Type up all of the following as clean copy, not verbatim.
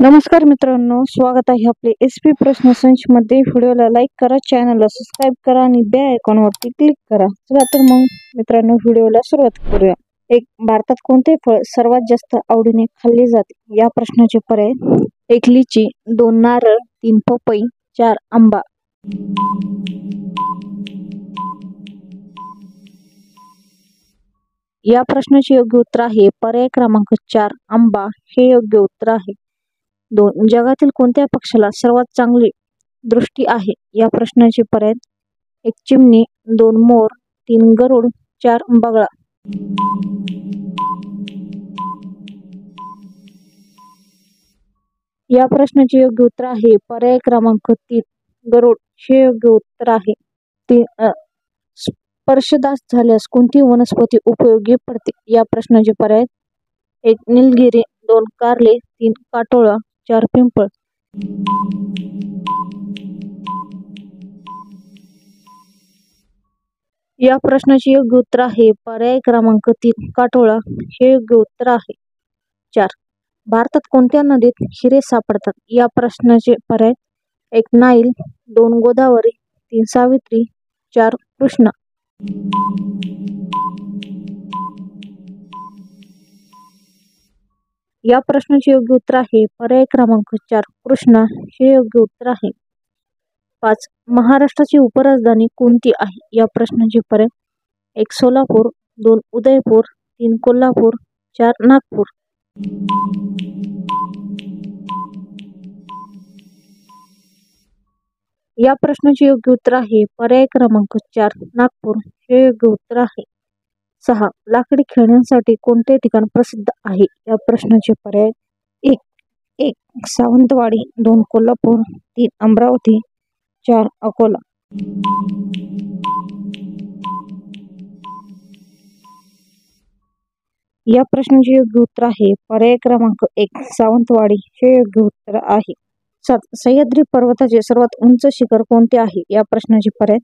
नमस्कार मित्रांनो, स्वागत आहे आपले SP प्रश्न संच मध्ये। व्हिडिओला लाईक करा, चॅनलला सबस्क्राईब करा आणि बेल आयकॉनवरती क्लिक करा। चला तर मग मित्रांनो, व्हिडिओला सुरुवात करूया। भारतात कोणते फळ सर्वात जास्त आवडीने खाल्ले जाते? या प्रश्नाचे पर्याय: 1 लिची, 2 नारळ, 3 पपई, 4 आंबा। या प्रश्नाचे योग्य उत्तर आहे पर्याय क्रमांक 4 आंबा हे योग्य उत्तर आहे। 2 जगातील कोणत्या पक्षाला सर्वात चांगली दृष्टी आहे? या प्रश्नाचे पर्याय: 1 चिमणी, 2 मोर, 3 गरुड, 4 बगळा। या प्रश्नाचे योग्य उत्तर आहे पर्याय क्रमांक 3 गरुड हे योग्य उत्तर आहे। स्पर्शदास झाल्यास कोणती वनस्पती उपयोगी पडते? या प्रश्नाचे पर्याय: 1 निलगिरी, 2 कारले, 3 काटोळा, 4 पिंपळ। या प्रश्नाचे योग्य उत्तर आहे पर्याय क्रमांक 3 काटोळा हे योग्य उत्तर आहे। 4 भारतात कोणत्या नदीत हिरे सापडतात? या प्रश्नाचे पर्याय: 1 नाईल, 2 गोदावरी, 3 सावित्री, 4 कृष्णा। या प्रश्नाचे योग्य उत्तर आहे पर्याय क्रमांक 4 कृष्णा हे योग्य उत्तर आहे। 5 महाराष्ट्राची उपराजधानी कोणती आहे? या प्रश्नाचे पर्याय: 1 सोलापूर, 2 उदयपूर, 3 कोल्हापूर, 4 नागपूर। या प्रश्नाचे योग्य उत्तर आहे पर्याय क्रमांक 4 नागपूर हे योग्य उत्तर आहे। 6 लाकडी खेळण्यांसाठी कोणते ठिकाण प्रसिद्ध आहे? या प्रश्नाचे पर्याय: 1 सावंतवाडी, 2 कोल्हापूर, 3 अमरावती, 4 अकोला। या प्रश्नाचे योग्य उत्तर आहे पर्याय क्रमांक 1 सावंतवाडी हे योग्य उत्तर आहे। 7 सह्याद्री पर्वताचे सर्वात उंच शिखर कोणते आहे? या प्रश्नाचे पर्याय: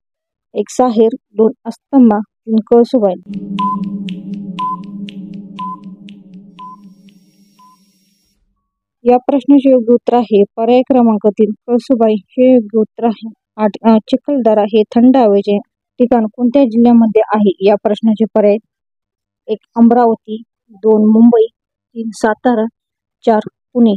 1 साहेर, 2 अस्तंबा, 3 कळसुबाई। या प्रश्नाचे योग्य उत्तर आहे पर्याय क्रमांक 3 कळसुबाई हे योग्य उत्तर आहे। 8 चिखलदरा हे थंड हवेचे ठिकाण कोणत्या जिल्ह्यामध्ये आहे? या प्रश्नाचे पर्याय: 1 अमरावती, 2 मुंबई, 3 सातारा, 4 पुणे।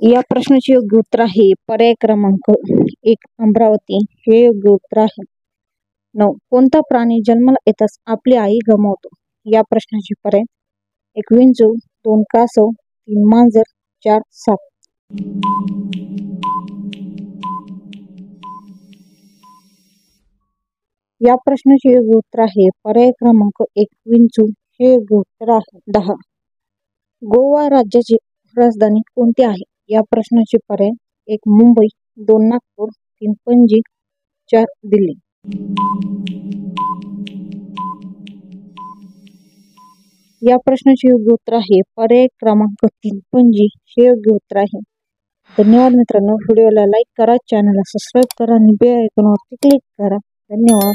या प्रश्नाचे योग्य उत्तर आहे पर्याय क्रमांक 1 अमरावती हे योग्य उत्तर आहे। 9 कोणता प्राणी जन्माला येताच आपली आई गमावतो? या प्रश्नाचे पर्याय: 1 विंचू, 2 कासव, 3 मांजर, 4 साप। या प्रश्नाचे योग्य उत्तर आहे पर्याय क्रमांक 1 विंचू हे योग्य उत्तर आहे। 10 गोवा राज्याची राजधानी कोणती आहे? या प्रश्नाचे पर्याय: 1 मुंबई, 2 नागपूर, 3 पणजी, 4 दिल्ली। या प्रश्नाचे योग्य उत्तर आहे पर्याय क्रमांक 3 पणजी हे योग्य उत्तर आहे। धन्यवाद मित्रांनो, व्हिडिओला लाईक करा, चॅनलला सबस्क्राईब करा आणि बेल आयकॉनवरती क्लिक करा। धन्यवाद।